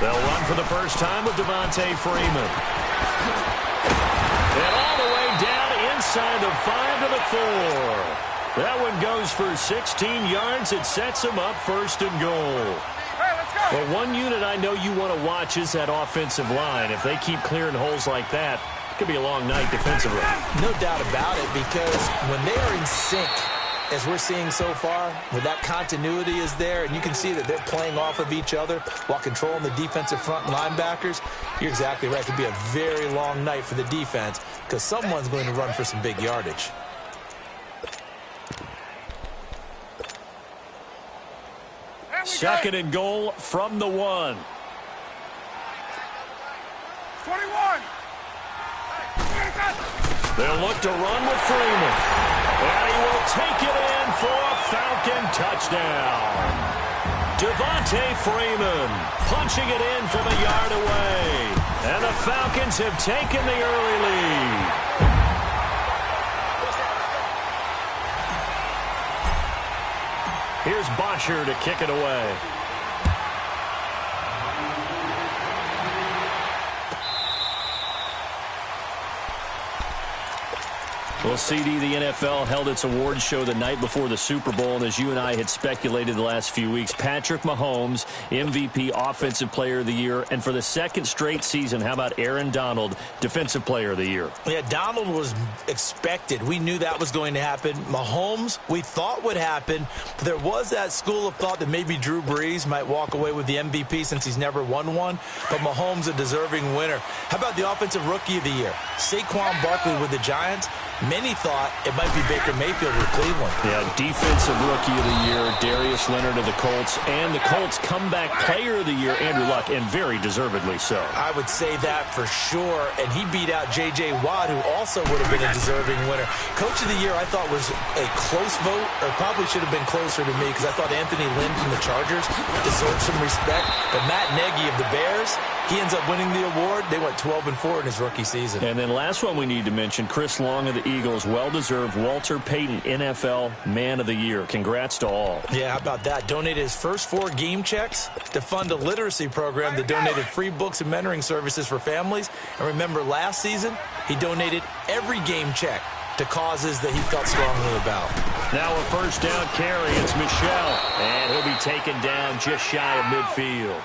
They'll run for the first time with Devontae Freeman. And all the way down inside the 5 to the 4. That one goes for 16 yards. It sets them up first and goal. Hey, let's go. Well, one unit I know you want to watch is that offensive line. If they keep clearing holes like that, it could be a long night defensively. No doubt about it, because when they are in sync, as we're seeing so far, where that continuity is there, and you can see that they're playing off of each other while controlling the defensive front and linebackers, you're exactly right. It could be a very long night for the defense because someone's going to run for some big yardage. Second and goal from the 1. 21. They'll look to run with Freeman. And he will take it in for a Falcon touchdown. Devontae Freeman punching it in from a yard away. And the Falcons have taken the early lead. Here's Bosher to kick it away. Well, CD, the NFL held its awards show the night before the Super Bowl, and as you and I had speculated the last few weeks, Patrick Mahomes, MVP, Offensive Player of the Year, and for the second straight season, how about Aaron Donald, Defensive Player of the Year? Yeah, Donald was expected. We knew that was going to happen. Mahomes, we thought would happen. But there was that school of thought that maybe Drew Brees might walk away with the MVP since he's never won one, but Mahomes a deserving winner. How about the Offensive Rookie of the Year? Saquon Barkley with the Giants. Many thought it might be Baker Mayfield with Cleveland. Yeah, Defensive Rookie of the Year, Darius Leonard of the Colts, and the Colts Comeback Player of the Year, Andrew Luck, and very deservedly so. I would say that for sure, and he beat out J.J. Watt, who also would have been a deserving winner. Coach of the Year, I thought, was a close vote, or probably should have been closer to me, because I thought Anthony Lynn from the Chargers deserved some respect. But Matt Nagy of the Bears, he ends up winning the award. They went 12-4 in his rookie season. And then last one we need to mention, Chris Long of the Eagles, well-deserved Walter Payton NFL Man of the Year. Congrats to all. Yeah, how about that? Donated his first 4 game checks to fund a literacy program that donated free books and mentoring services for families. And remember, last season, he donated every game check to causes that he felt strongly about. Now a first down carry. It's Michel. And he'll be taken down just shy of midfield.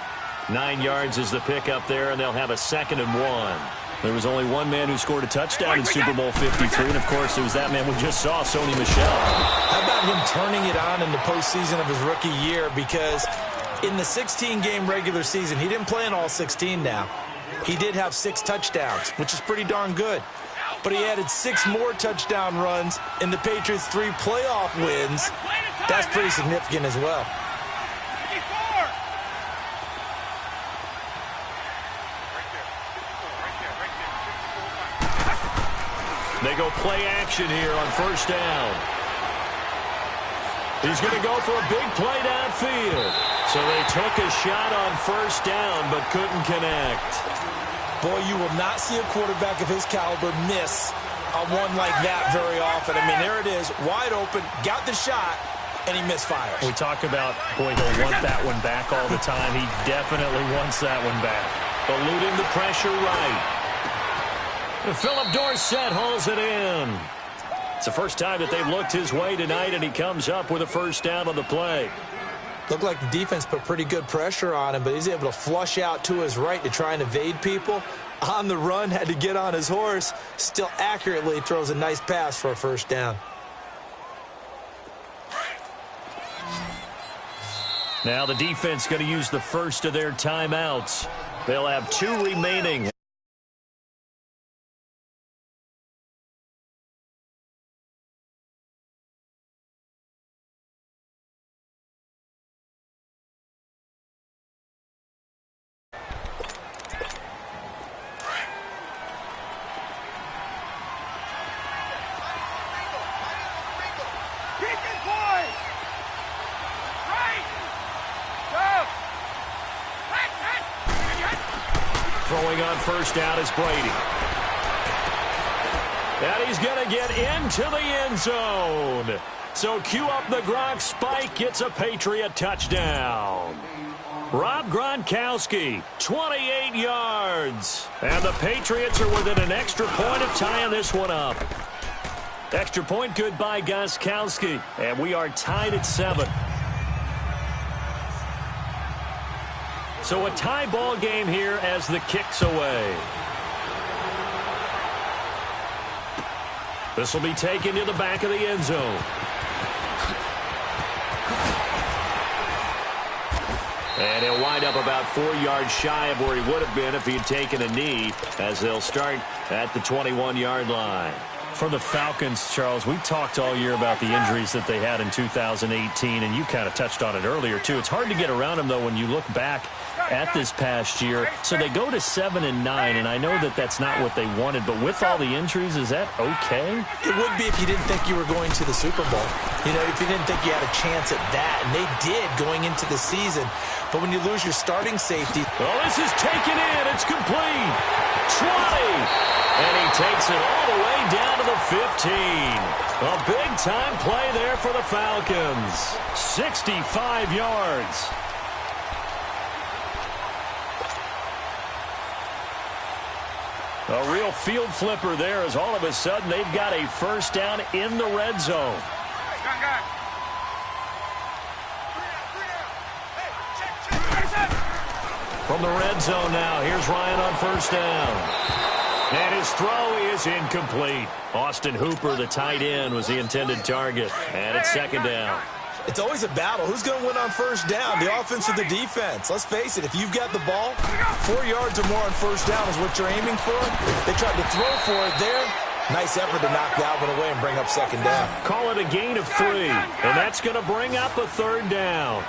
9 yards is the pickup there, and they'll have a 2nd and 1. There was only one man who scored a touchdown in Super Bowl 53, and, of course, it was that man we just saw, Sony Michel. How about him turning it on in the postseason of his rookie year? Because in the 16-game regular season, he didn't play in all 16 now. He did have 6 touchdowns, which is pretty darn good. But he added 6 more touchdown runs in the Patriots' 3 playoff wins. That's pretty significant as well. They go play action here on first down. He's going to go for a big play downfield. So they took a shot on first down but couldn't connect. Boy, you will not see a quarterback of his caliber miss a one like that very often. I mean, there it is, wide open, got the shot, and he misfires. We talk about, boy, he'll want that one back all the time. He definitely wants that one back. Eluding the pressure right. Philip Dorsett hauls it in. It's the first time that they've looked his way tonight, and he comes up with a first down on the play. Looked like the defense put pretty good pressure on him, but he's able to flush out to his right to try and evade people. On the run, had to get on his horse. Still accurately throws a nice pass for a first down. Now the defense going to use the first of their timeouts. They'll have 2 remaining. Throwing on first down is Brady. And he's going to get into the end zone. So cue up the Gronk spike. It's a Patriot touchdown. Rob Gronkowski, 28 yards. And the Patriots are within an extra point of tying this one up. Extra point good by Gronkowski. And we are tied at 7. So a tie ball game here as the kick's away. This will be taken to the back of the end zone. And he'll wind up about 4 yards shy of where he would have been if he had taken a knee, as they'll start at the 21-yard line. For the Falcons, Charles, we talked all year about the injuries that they had in 2018, and you kind of touched on it earlier, too. It's hard to get around them, though, when you look back at this past year. So they go to 7-9, and I know that that's not what they wanted, but with all the injuries, is that okay? It would be if you didn't think you were going to the Super Bowl. You know, if you didn't think you had a chance at that, and they did going into the season. But when you lose your starting safety... Well, this is taken in. It's complete. 20. And he takes it all the way down to the 15. A big-time play there for the Falcons. 65 yards. A real field flipper there, as all of a sudden they've got a first down in the red zone. From the red zone now, here's Ryan on first down. And his throw is incomplete. Austin Hooper, the tight end, was the intended target. And it's second down. It's always a battle. Who's going to win on first down, the offense or the defense? Let's face it, if you've got the ball, 4 yards or more on first down is what you're aiming for. They tried to throw for it there. Nice effort to knock that one away and bring up second down. Call it a gain of 3, and that's going to bring up a third down.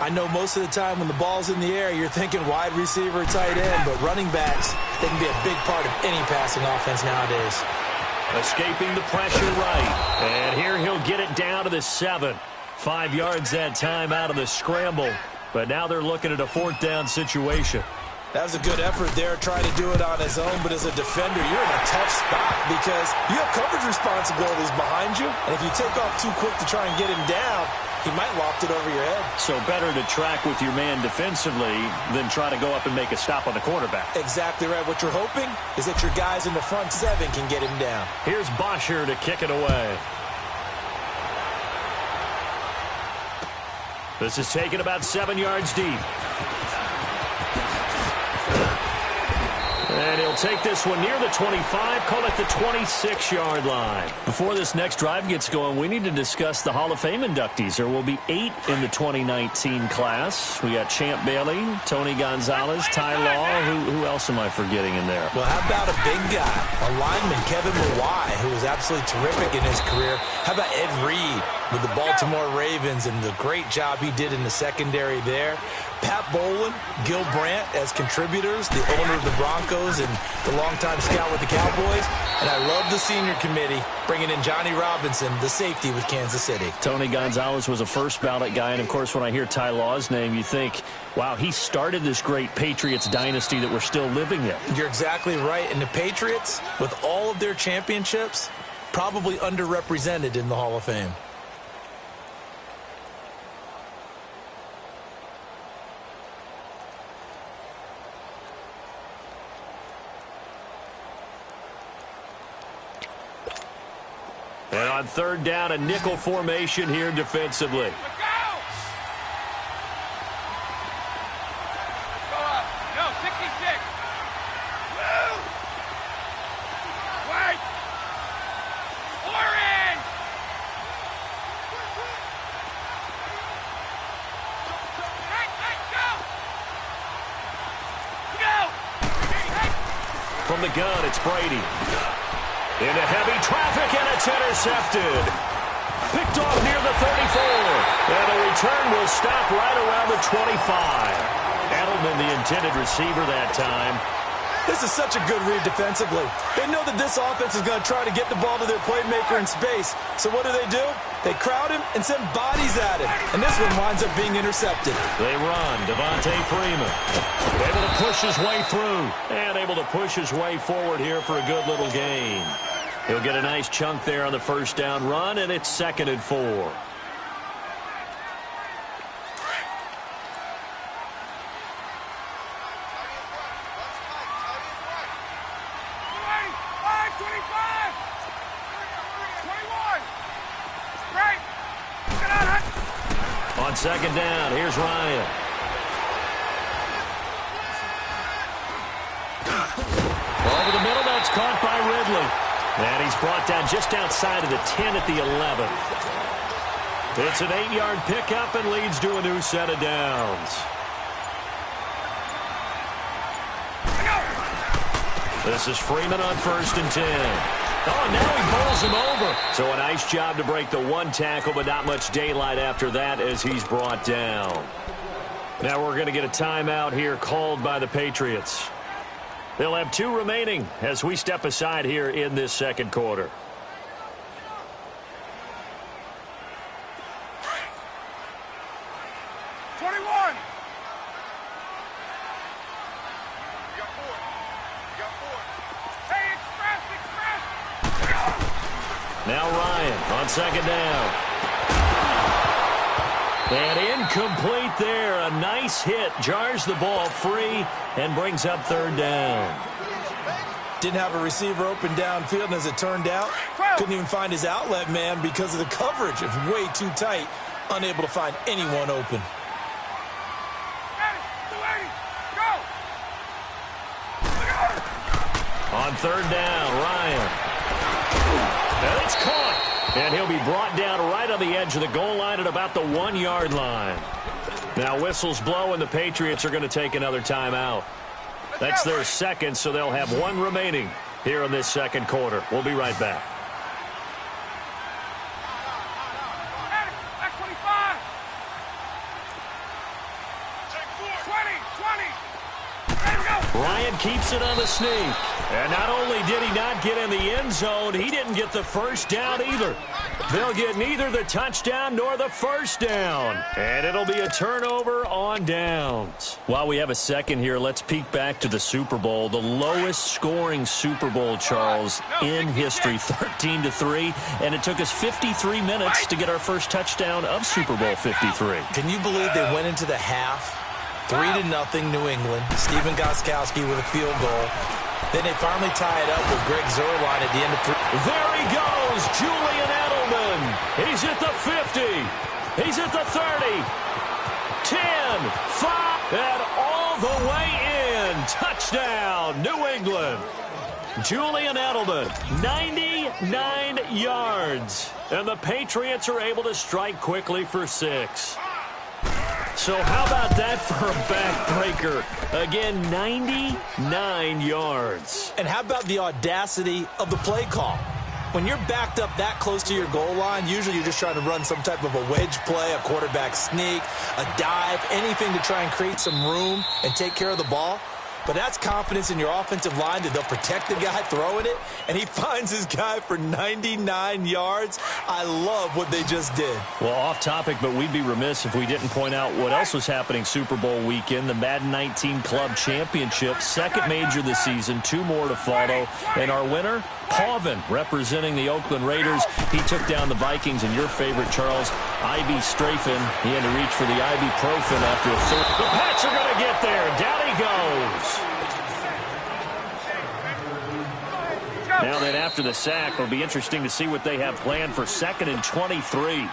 I know most of the time when the ball's in the air, you're thinking wide receiver, tight end, but running backs, they can be a big part of any passing offense nowadays. Escaping the pressure right. And here he'll get it down to the 7. 5 yards that time out of the scramble. But now they're looking at a fourth down situation. That was a good effort there, trying to do it on his own. But as a defender, you're in a tough spot because you have coverage responsibilities behind you. And if you take off too quick to try and get him down, he might loft it over your head. So better to track with your man defensively than try to go up and make a stop on the quarterback. Exactly right. What you're hoping is that your guys in the front 7 can get him down. Here's Bosher to kick it away. This is taken about 7 yards deep. And he'll take this one near the 25, call it the 26-yard line. Before this next drive gets going, we need to discuss the Hall of Fame inductees. There will be 8 in the 2019 class. We got Champ Bailey, Tony Gonzalez, Ty Law. Who else am I forgetting in there? Well, how about a big guy, a lineman, Kevin Mawai, who was absolutely terrific in his career. How about Ed Reed with the Baltimore Ravens and the great job he did in the secondary there? Pat Bowlen, Gil Brandt as contributors, the owner of the Broncos and the longtime scout with the Cowboys. And I love the senior committee bringing in Johnny Robinson, the safety with Kansas City. Tony Gonzalez was a first ballot guy. And, of course, when I hear Ty Law's name, you think, wow, he started this great Patriots dynasty that we're still living in. You're exactly right. And the Patriots, with all of their championships, probably underrepresented in the Hall of Fame. And on third down, a nickel formation here defensively. Let's go! Go up. No, 66. Move! Wait! Orange! Hey, go! Go! From the gun, it's Brady. Into heavy traffic, and it's intercepted. Picked off near the 34. And the return will stop right around the 25. Edelman, the intended receiver that time. This is such a good read defensively. They know that this offense is going to try to get the ball to their playmaker in space. So what do? They crowd him and send bodies at him. And this one winds up being intercepted. They run. Devontae Freeman able to push his way through and able to push his way forward here for a good little gain. He'll get a nice chunk there on the first down run, and it's 2nd and 4. On second down, here's Ryan. Over the middle, that's caught by Ridley. And he's brought down just outside of the 10 at the 11. It's an 8-yard pickup and leads to a new set of downs. This is Freeman on 1st and 10. Oh, now he bowls him over. So a nice job to break the one tackle, but not much daylight after that as he's brought down. Now we're going to get a timeout here called by the Patriots. They'll have 2 remaining as we step aside here in this second quarter. Now Ryan on second down. And incomplete there. A nice hit. Jars the ball free and brings up 3rd down. Didn't have a receiver open downfield, and as it turned out, couldn't even find his outlet man because of the coverage. It's way too tight. Unable to find anyone open. On 3rd down, Ryan. And it's caught. And he'll be brought down right on the edge of the goal line at about the 1-yard line. Now whistles blow, and the Patriots are going to take another timeout. That's their second, so they'll have 1 remaining here in this second quarter. We'll be right back. Ryan keeps it on the sneak. And not only did he not get in the end zone, he didn't get the first down either. They'll get neither the touchdown nor the first down. And it'll be a turnover on downs. While we have a second here, let's peek back to the Super Bowl. The lowest scoring Super Bowl, Charles, in history, 13-3. And it took us 53 minutes to get our first touchdown of Super Bowl 53. Can you believe they went into the half? 3-0 New England. Steven Gostkowski with a field goal. Then they finally tie it up with Greg Zuerlein at the end of 3. There he goes, Julian Edelman. He's at the 50. He's at the 30. 10, 5, and all the way in. Touchdown, New England. Julian Edelman, 99 yards. And the Patriots are able to strike quickly for 6. So how about that for a backbreaker? Again, 99 yards. And how about the audacity of the play call? When you're backed up that close to your goal line, usually you're just trying to run some type of a wedge play, a quarterback sneak, a dive, anything to try and create some room and take care of the ball. But that's confidence in your offensive line that they'll protect the guy throwing it, and he finds his guy for 99 yards. I love what they just did. Well, off topic, but we'd be remiss if we didn't point out what else was happening Super Bowl weekend. The Madden 19 Club Championship, second major this season, 2 more to follow. And our winner, Pavin, representing the Oakland Raiders. He took down the Vikings, and your favorite, Charles, Ivy Strafin. He had to reach for the ibuprofen after a third. The Pats are going to get there. Down he goes. Now then, after the sack, it'll be interesting to see what they have planned for 2nd and 23.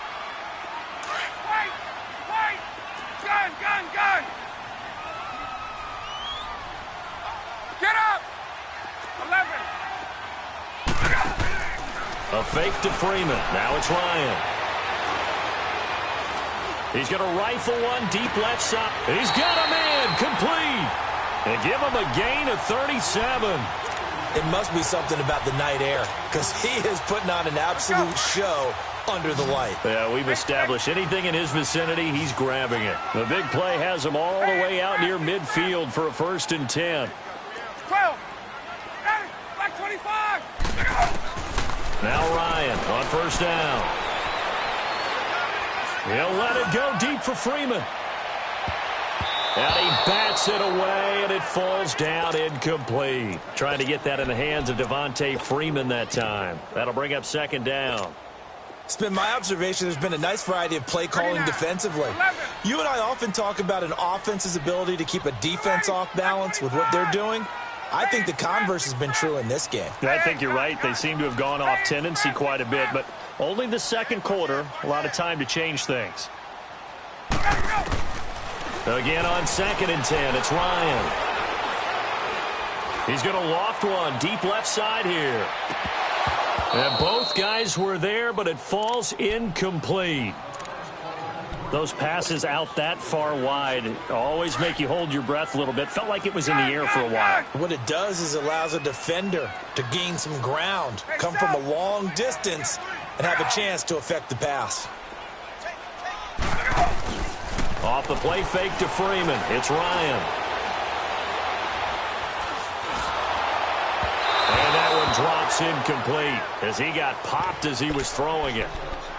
Gun! Get up! 11. A fake to Freeman. Now it's Ryan. He's going to rifle one deep left side. He's got a man complete. And give him a gain of 37. It must be something about the night air because he is putting on an absolute show under the light. Yeah, we've established anything in his vicinity, he's grabbing it. The big play has him all the way out near midfield for a 1st and 10. 12. Back 25. Now Ryan on 1st down. He'll let it go deep for Freeman. And he bats it away, and it falls down incomplete. Trying to get that in the hands of Devontae Freeman that time. That'll bring up 2nd down. It's been my observation there's been a nice variety of play calling defensively. You and I often talk about an offense's ability to keep a defense off balance with what they're doing. I think the converse has been true in this game. I think you're right. They seem to have gone off tendency quite a bit, but only the second quarter, a lot of time to change things. Again on 2nd and 10, it's Ryan. He's going to loft one deep left side here. And both guys were there, but it falls incomplete. Those passes out that far wide always make you hold your breath a little bit. Felt like it was in the air for a while. What it does is it allows a defender to gain some ground, come from a long distance, and have a chance to affect the pass. Off the play fake to Freeman. It's Ryan. And that one drops incomplete as he got popped as he was throwing it.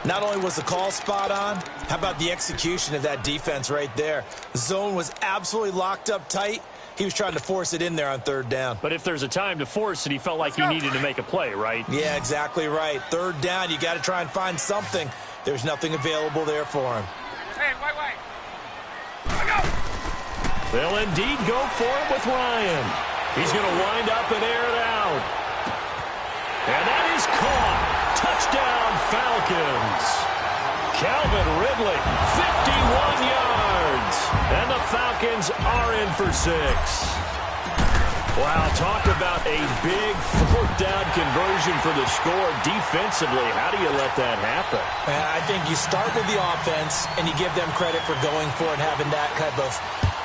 Not only was the call spot on, how about the execution of that defense right there? The zone was absolutely locked up tight. He was trying to force it in there on 3rd down. But if there's a time to force it, he felt like he needed to make a play, right? Yeah, exactly right. 3rd down, you got to try and find something. There's nothing available there for him. Hey, wait. They'll indeed go for it with Ryan. He's going to wind up and air it out. And that is caught. Touchdown, Falcons. Calvin Ridley, 51 yards. And the Falcons are in for 6. Wow, talk about a big 4th down conversion for the score. Defensively, how do you let that happen? I think you start with the offense, and you give them credit for going for it and having that type of,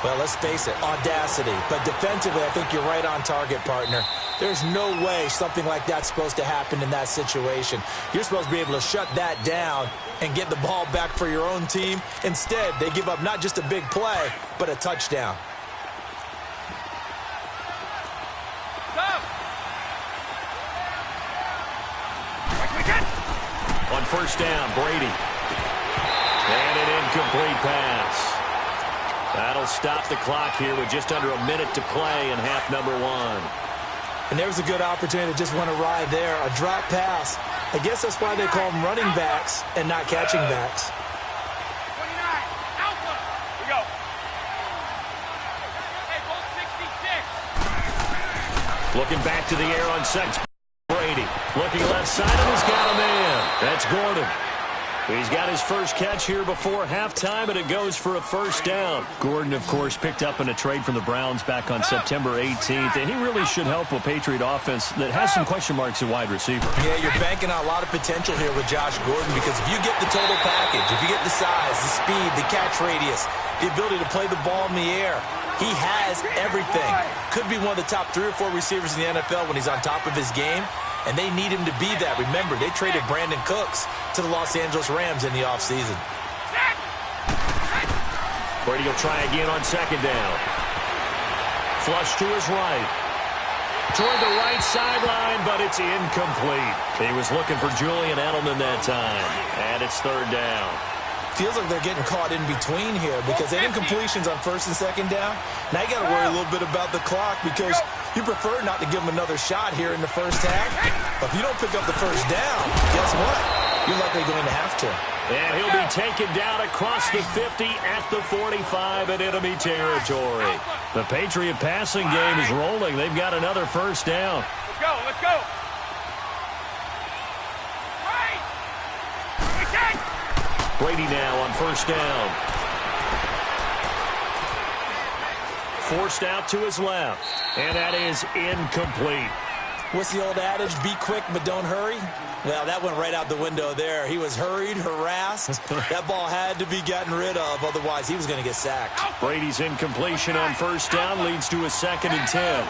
well, let's face it, audacity. But defensively, I think you're right on target, partner. There's no way something like that's supposed to happen in that situation. You're supposed to be able to shut that down and get the ball back for your own team. Instead, they give up not just a big play, but a touchdown. On 1st down, Brady. And an incomplete pass. That'll stop the clock here with just under a minute to play in half number 1. And there's a good opportunity to just want to ride there. A drop pass. I guess that's why they call them running backs and not catching backs. 29, Alpha. We go. Hey, Bolt 66. Looking back to the air on 6. Brady looking left side, and he's got a man. That's Gordon. He's got his first catch here before halftime, and it goes for a 1st down. Gordon, of course, picked up in a trade from the Browns back on September 18th, and he really should help a Patriot offense that has some question marks at wide receiver. Yeah, you're banking on a lot of potential here with Josh Gordon because if you get the total package, if you get the size, the speed, the catch radius, the ability to play the ball in the air, he has everything. Could be one of the top 3 or 4 receivers in the NFL when he's on top of his game. And they need him to be that. Remember, they traded Brandon Cooks to the Los Angeles Rams in the offseason. Brady will try again on 2nd down. Flush to his right. Toward the right sideline, but it's incomplete. He was looking for Julian Edelman that time. And it's 3rd down. Feels like they're getting caught in between here because they had incompletions on 1st and 2nd down. Now you got to worry a little bit about the clock because you prefer not to give them another shot here in the 1st half. But if you don't pick up the 1st down, guess what? You're likely going to have to. And he'll be taken down across the 50 at the 45 in enemy territory. The Patriot passing game is rolling. They've got another 1st down. Let's go, let's go. Brady now on 1st down. Forced out to his left. And that is incomplete. What's the old adage? Be quick, but don't hurry. Well, that went right out the window there. He was hurried, harassed. That ball had to be gotten rid of. Otherwise, he was going to get sacked. Brady's incompletion on 1st down leads to a 2nd and 10.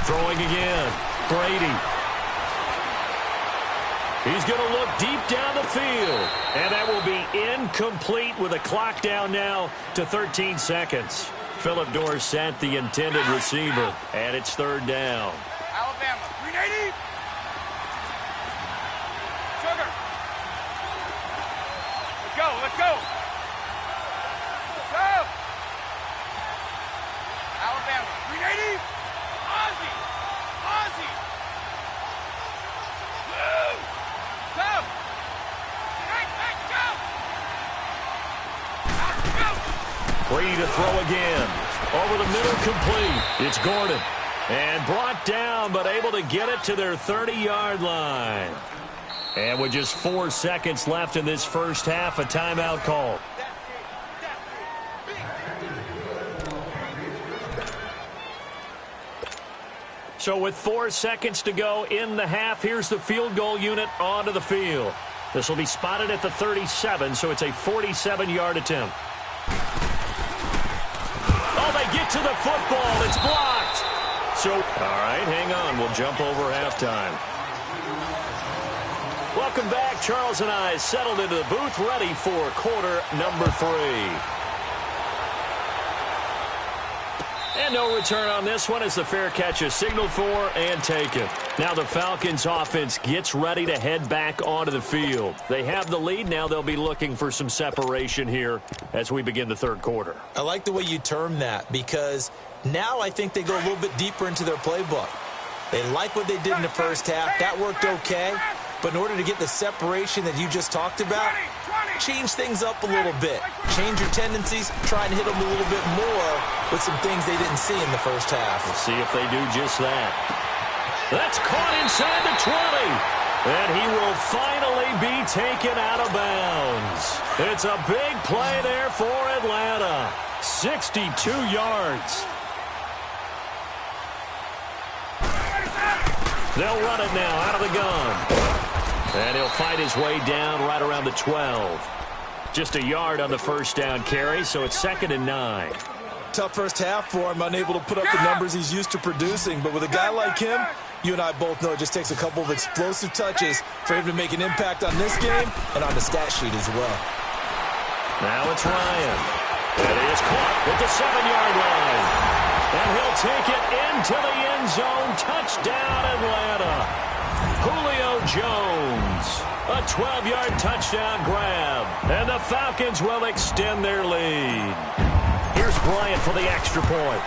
Throwing again. Brady. He's going to look deep down the field. And that will be incomplete with a clock down now to 13 seconds. Phillip Dorsett, the intended receiver. And it's 3rd down. Alabama, 380. Sugar. Let's go, let's go. Let's go. Alabama, 380. Ozzie. Ozzie. Move. Go. Brady to throw again. Over the middle, complete. It's Gordon. And brought down, but able to get it to their 30-yard line. And with just 4 seconds left in this first half, a timeout call. So with 4 seconds to go in the half, here's the field goal unit onto the field. This will be spotted at the 37, so it's a 47-yard attempt. Oh, they get to the football. It's blocked. So, all right, hang on. We'll jump over halftime. Welcome back. Charles and I settled into the booth, ready for quarter number 3. And no return on this one as the fair catch is signaled for and taken. Now the Falcons offense gets ready to head back onto the field. They have the lead. Now they'll be looking for some separation here as we begin the third quarter. I like the way you term that because now I think they go a little bit deeper into their playbook. They like what they did in the first half. That worked okay. But in order to get the separation that you just talked about, change things up a little bit. Change your tendencies, try and hit them a little bit more with some things they didn't see in the first half. We'll see if they do just that. That's caught inside the 20. And he will finally be taken out of bounds. It's a big play there for Atlanta. 62 yards. They'll run it now out of the gun. And he'll fight his way down right around the 12. Just a yard on the first down carry, so it's 2nd and 9. Tough first half for him, unable to put up the numbers he's used to producing. But with a guy like him, you and I both know it just takes a couple of explosive touches for him to make an impact on this game and on the stat sheet as well. Now it's Ryan. And he is caught at the 7-yard line. And he'll take it into the end zone. Touchdown, Atlanta. Julio Jones, a 12-yard touchdown grab, and the Falcons will extend their lead. Here's Bryant for the extra point.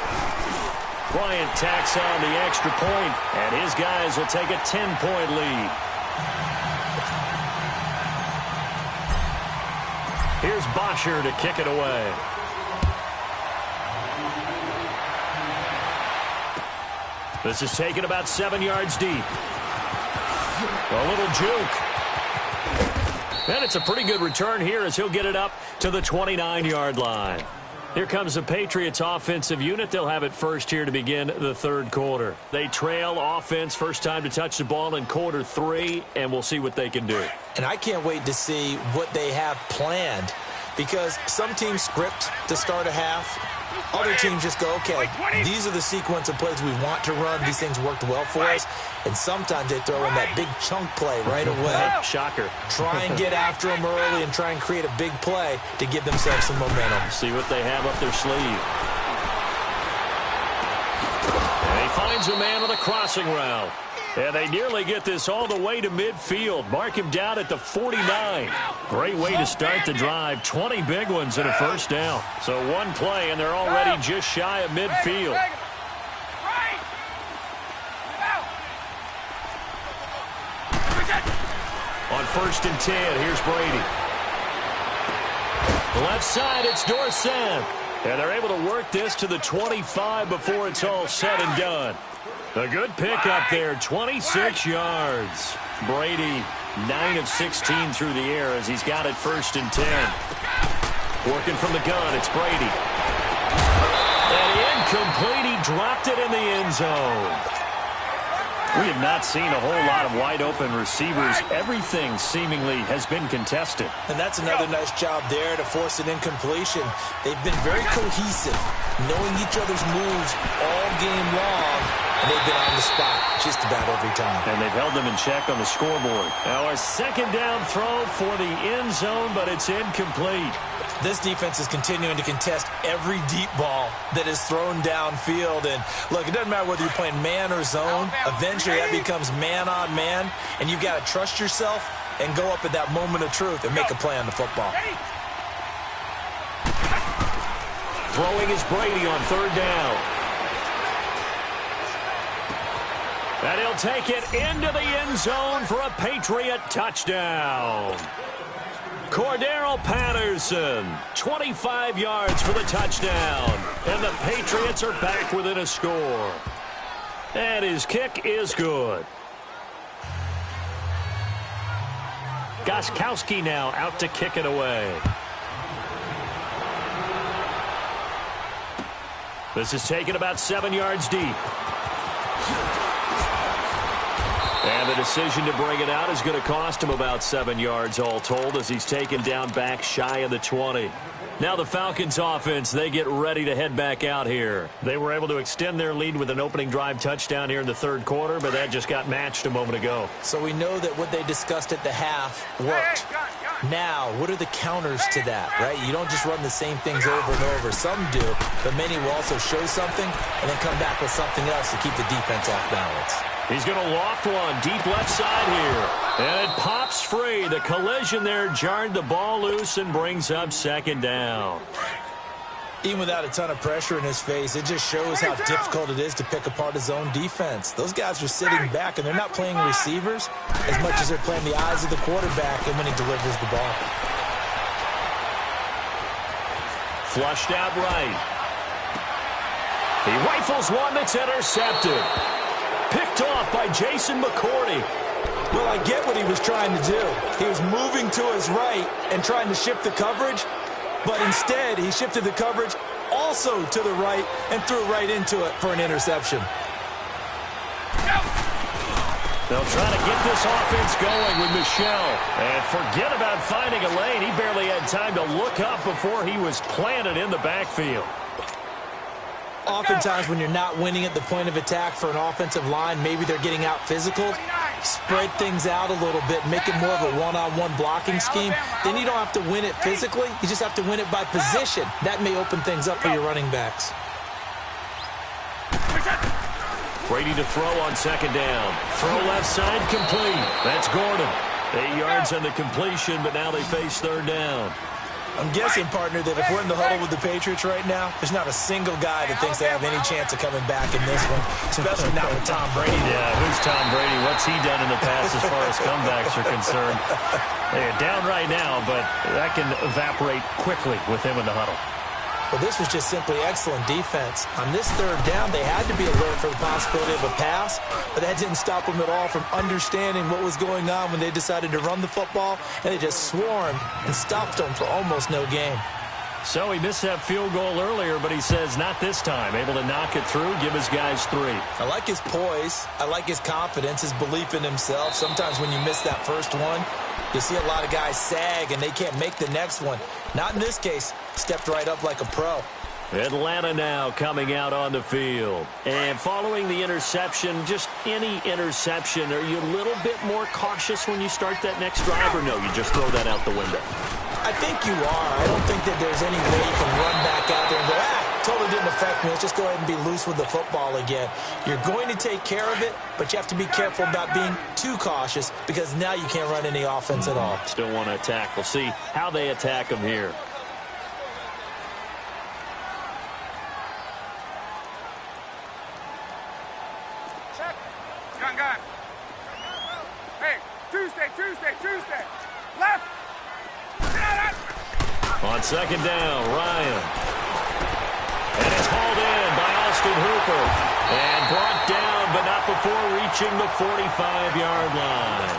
Bryant tacks on the extra point, and his guys will take a 10-point lead. Here's Bosher to kick it away. This is taken about 7 yards deep. A little juke. And it's a pretty good return here as he'll get it up to the 29-yard line. Here comes the Patriots offensive unit. They'll have it first here to begin the third quarter. They trail offense, first time to touch the ball in quarter 3, and we'll see what they can do. And I can't wait to see what they have planned because some teams script to start a half. Other teams just go, okay, these are the sequence of plays we want to run. These things worked well for us. And sometimes they throw in that big chunk play right away. Shocker. Try and get after them early and try and create a big play to give themselves some momentum. See what they have up their sleeve. And he finds a man on the crossing route. And they nearly get this all the way to midfield. Mark him down at the 49. Great way to start the drive. 20 big ones in a first down. So one play, and they're already just shy of midfield. On 1st and 10, here's Brady. Left side, it's Dorsett. And they're able to work this to the 25 before it's all said and done. A good pickup there, 26 yards. Brady, 9 of 16 through the air as he's got it 1st and 10. Working from the gun, it's Brady. And incomplete, he dropped it in the end zone. We have not seen a whole lot of wide-open receivers. Everything seemingly has been contested. And that's another nice job there to force an incompletion. They've been very cohesive, knowing each other's moves all game long, and they've been on the spot just about every time. And they've held them in check on the scoreboard. Now a 2nd down throw for the end zone, but it's incomplete. This defense is continuing to contest every deep ball that is thrown downfield. And, look, it doesn't matter whether you're playing man or zone. Eventually that becomes man on man, and you've got to trust yourself and go up at that moment of truth and make a play on the football. Throwing is Brady on 3rd down. And he'll take it into the end zone for a Patriot touchdown. Cordero Patterson, 25 yards for the touchdown. And the Patriots are back within a score. And his kick is good. Gostkowski now out to kick it away. This is taken about 7 yards deep. And the decision to bring it out is going to cost him about 7 yards all told as he's taken down back shy of the 20. Now the Falcons offense, they get ready to head back out here. They were able to extend their lead with an opening drive touchdown here in the third quarter, but that just got matched a moment ago. So we know that what they discussed at the half worked. Now, what are the counters to that, right? You don't just run the same things over and over. Some do, but many will also show something and then come back with something else to keep the defense off balance. He's going to loft one deep left side here. And it pops free. The collision there jarred the ball loose and brings up second down. Even without a ton of pressure in his face, it just shows how difficult it is to pick apart his own defense. Those guys are sitting back, and they're not playing receivers as much as they're playing the eyes of the quarterback and when he delivers the ball. Flushed out right. He rifles one that's intercepted. Picked off by Jason McCourty. Well, I get what he was trying to do. He was moving to his right and trying to shift the coverage, but instead he shifted the coverage also to the right and threw right into it for an interception. They'll try to get this offense going with Michel. And forget about finding a lane. He barely had time to look up before he was planted in the backfield. Oftentimes when you're not winning at the point of attack for an offensive line, maybe they're getting out physical, spread things out a little bit, make it more of a one-on-one blocking scheme. Then you don't have to win it physically. You just have to win it by position. That may open things up for your running backs. Brady to throw on second down. Throw left side complete. That's Gordon. 8 yards on the completion, but now they face third down. I'm guessing, partner, that if we're in the huddle with the Patriots right now, there's not a single guy that thinks they have any chance of coming back in this one, especially not with Tom Brady. Yeah, who's Tom Brady? What's he done in the past as far as comebacks are concerned? They're down right now, but that can evaporate quickly with him in the huddle. Well, this was just simply excellent defense. On this third down, they had to be alert for the possibility of a pass, but that didn't stop them at all from understanding what was going on when they decided to run the football, and they just swarmed and stopped them for almost no gain. So he missed that field goal earlier, but he says not this time. Able to knock it through, give his guys 3. I like his poise. I like his confidence, his belief in himself. Sometimes when you miss that first one, you see a lot of guys sag, and they can't make the next one. Not in this case. Stepped right up like a pro. Atlanta now coming out on the field. And following the interception, just any interception, are you a little bit more cautious when you start that next drive, or no, you just throw that out the window? I think you are. I don't think that there's any way you can run back out there and go, totally didn't affect me. Let's just go ahead and be loose with the football again. You're going to take care of it, but you have to be careful about being too cautious because now you can't run any offense at all. Still want to attack. We'll see how they attack them here. Gun. Hey, Tuesday. Left. On second down, Ryan. And it's hauled in by Austin Hooper. And brought down, but not before reaching the 45-yard line.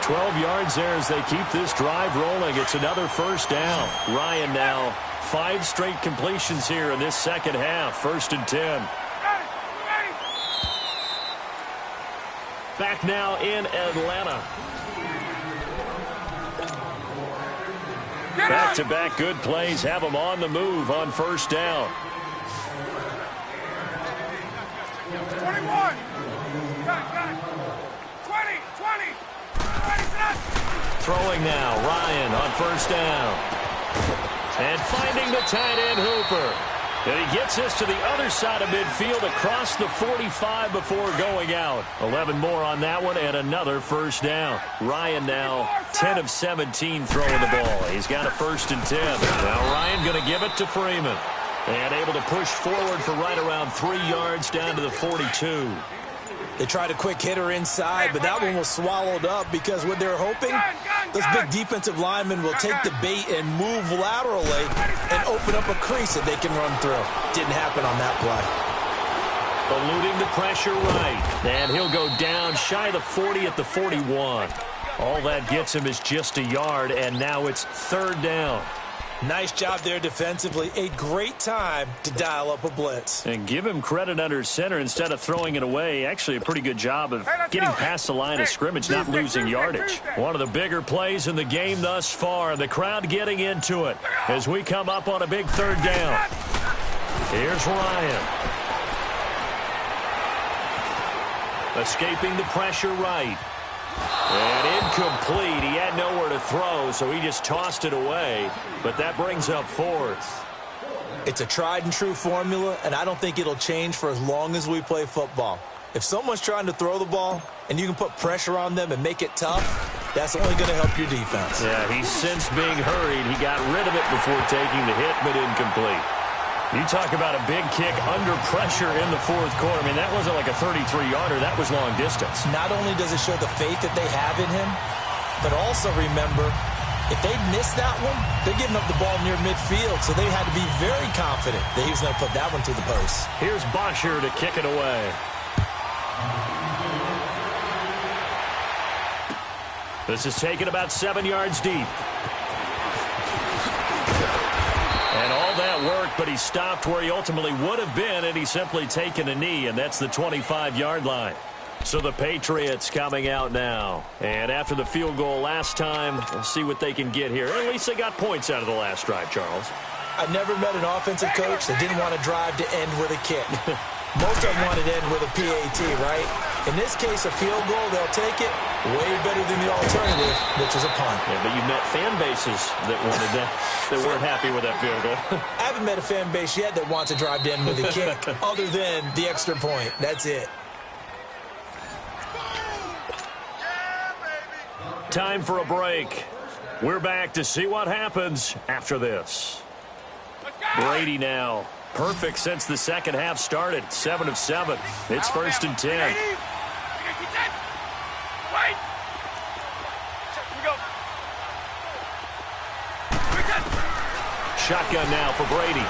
12 yards there as they keep this drive rolling. It's another first down. Ryan now 5 straight completions here in this second half. 1st and 10. Back now in Atlanta. Back-to-back good plays have them on the move on first down. 21. Gun. 20. Throwing now, Ryan on first down. And finding the tight end, Hooper. And he gets this to the other side of midfield across the 45 before going out. 11 more on that one and another first down. Ryan now 10 of 17 throwing the ball. He's got a 1st and 10. Now Ryan going to give it to Freeman. And able to push forward for right around 3 yards down to the 42. They tried a quick hitter inside, but that one was swallowed up because what they're hoping, those big defensive linemen will take the bait and move laterally and open up a crease that they can run through. Didn't happen on that play. Eluding the pressure right. And he'll go down shy of the 40 at the 41. All that gets him is just a yard, and now it's third down. Nice job there defensively. A great time to dial up a blitz. And give him credit under center instead of throwing it away. Actually, a pretty good job of getting past the line of scrimmage, not losing yardage. One of the bigger plays in the game thus far. The crowd getting into it as we come up on a big third down. Here's Ryan. Escaping the pressure right. And incomplete. He had nowhere to throw, so he just tossed it away. But that brings up fourth. It's a tried-and-true formula, and I don't think it'll change for as long as we play football. If someone's trying to throw the ball and you can put pressure on them and make it tough, that's only going to help your defense. Yeah, he's since being hurried. He got rid of it before taking the hit, but incomplete. You talk about a big kick under pressure in the fourth quarter. I mean, that wasn't like a 33-yarder. That was long distance. Not only does it show the faith that they have in him, but also remember, if they miss that one, they're giving up the ball near midfield, so they had to be very confident that he was going to put that one through the post. Here's Bosher to kick it away. This is taken about 7 yards deep. And all that worked, but he stopped where he ultimately would have been, and he's simply taken a knee, and that's the 25-yard line. So the Patriots coming out now. And after the field goal last time, we'll see what they can get here. At least they got points out of the last drive, Charles. I never met an offensive coach that didn't want to drive to end with a kick. Most of them wanted to end with a PAT, right? In this case, a field goal, they'll take it way better than the alternative, which is a punt. Yeah, but you met fan bases that wanted that, that weren't happy with that field goal. I haven't met a fan base yet that wants to drive to end with a kick other than the extra point. That's it. Time for a break. We're back to see what happens after this. Brady now. Perfect since the second half started. 7 of 7. It's first and 10. Shotgun now for Brady.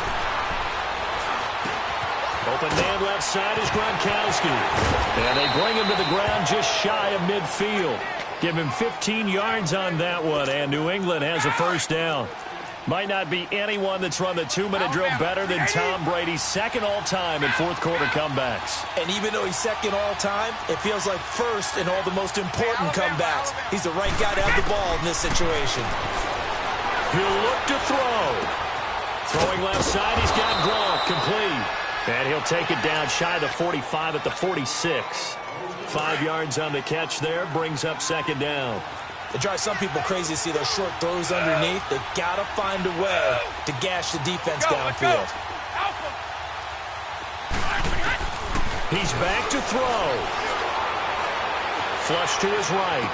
Open man left side is Gronkowski. And they bring him to the ground just shy of midfield. Give him 15 yards on that one, and New England has a first down. Might not be anyone that's run the 2-minute drill better than Tom Brady, second all-time in fourth-quarter comebacks. And even though he's second all-time, it feels like first in all the most important comebacks. He's the right guy to have the ball in this situation. He'll look to throw. Throwing left side, he's got Gronk, complete. And he'll take it down shy of the 45 at the 46. 5 yards on the catch there, brings up second down. It drives some people crazy to see those short throws underneath. They've got to find a way to gash the defense downfield. He's back to throw. Flush to his right.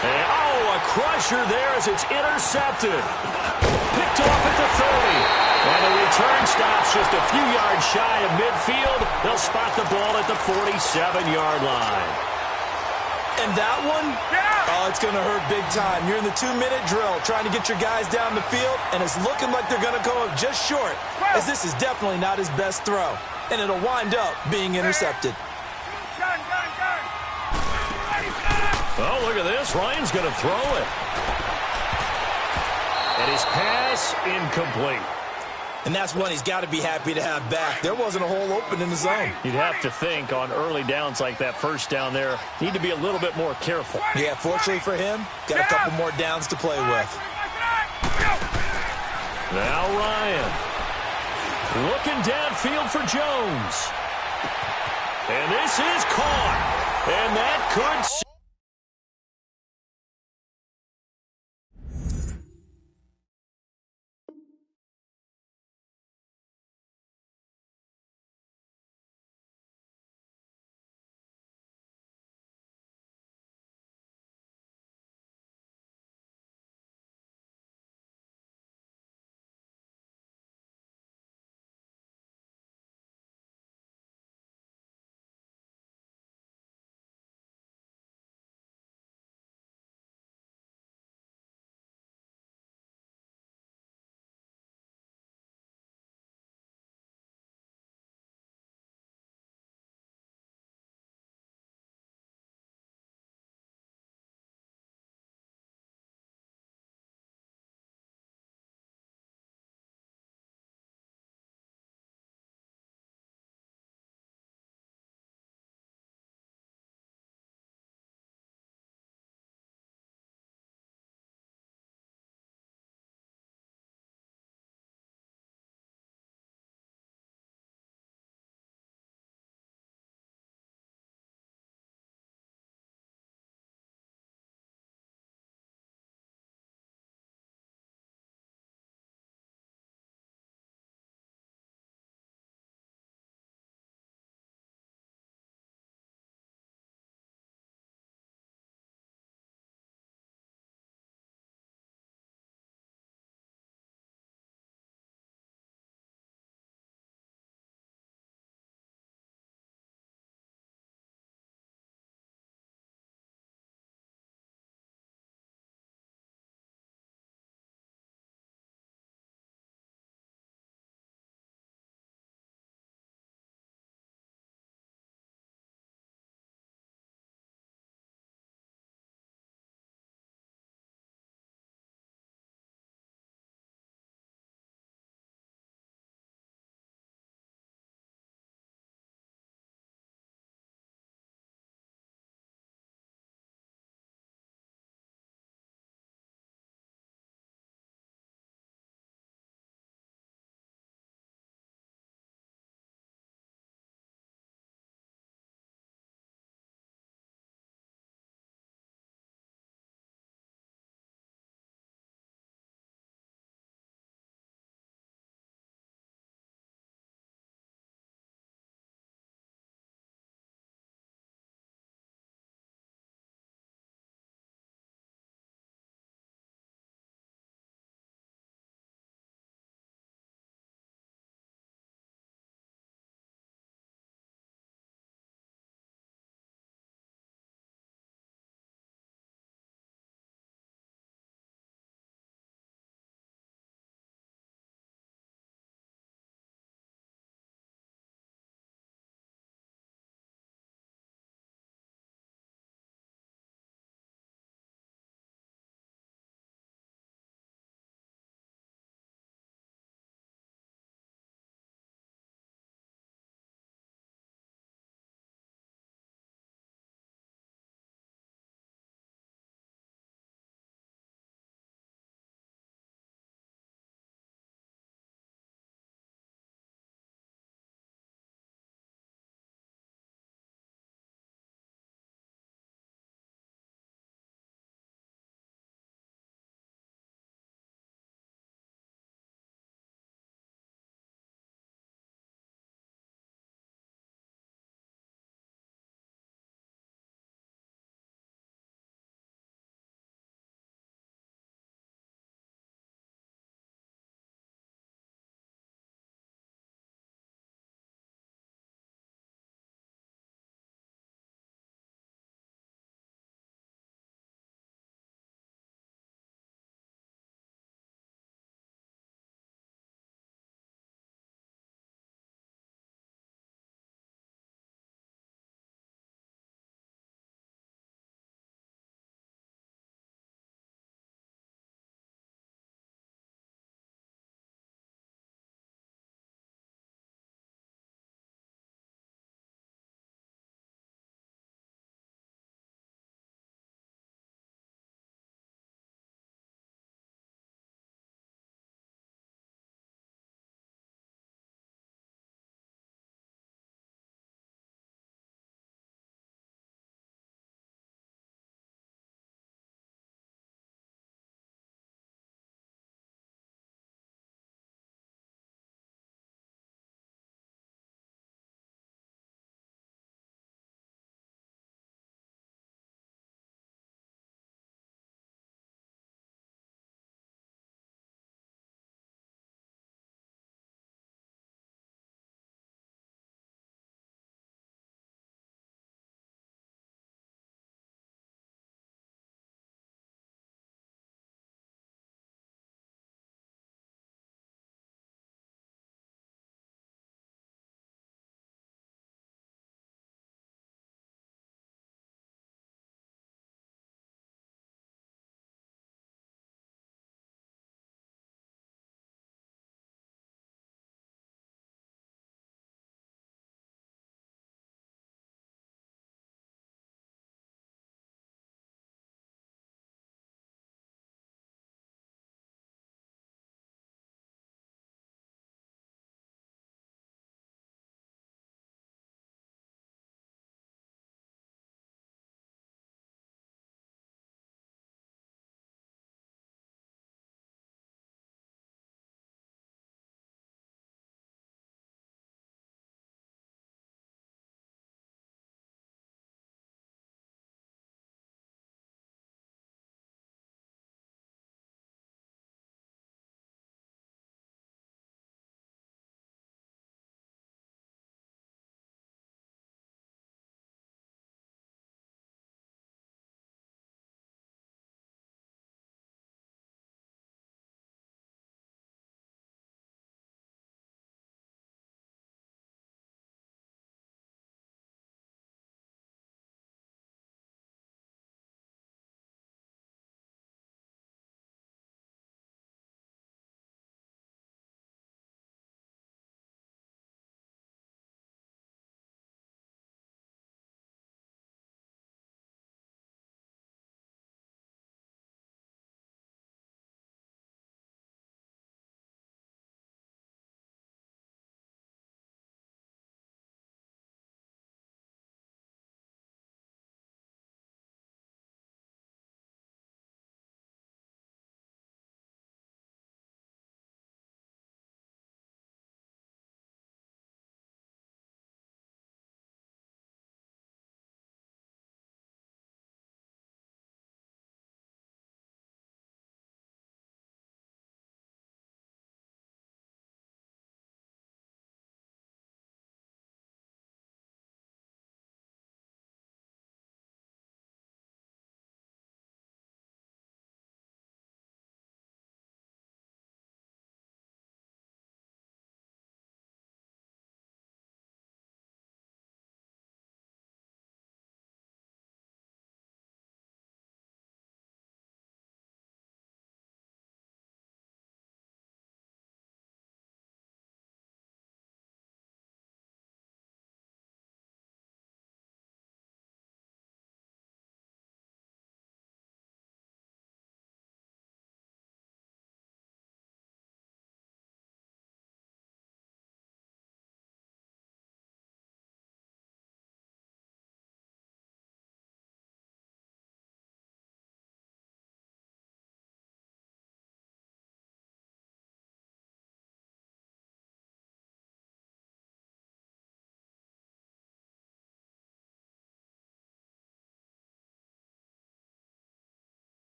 And, oh, a crusher there as it's intercepted. Picked off at the 30. And the return stops just a few yards shy of midfield. They'll spot the ball at the 47-yard line. And that one, oh, it's going to hurt big time. You're in the 2-minute drill trying to get your guys down the field, and it's looking like they're going to go up just short, as this is definitely not his best throw. And it'll wind up being intercepted. Oh, look at this. Ryan's going to throw it. And his pass incomplete. And that's one he's got to be happy to have back. There wasn't a hole open in the zone. You'd have to think on early downs like that first down there, need to be a little bit more careful. Yeah, fortunately for him, got a couple more downs to play with. Now Ryan. Looking downfield for Jones. And this is caught. And that could...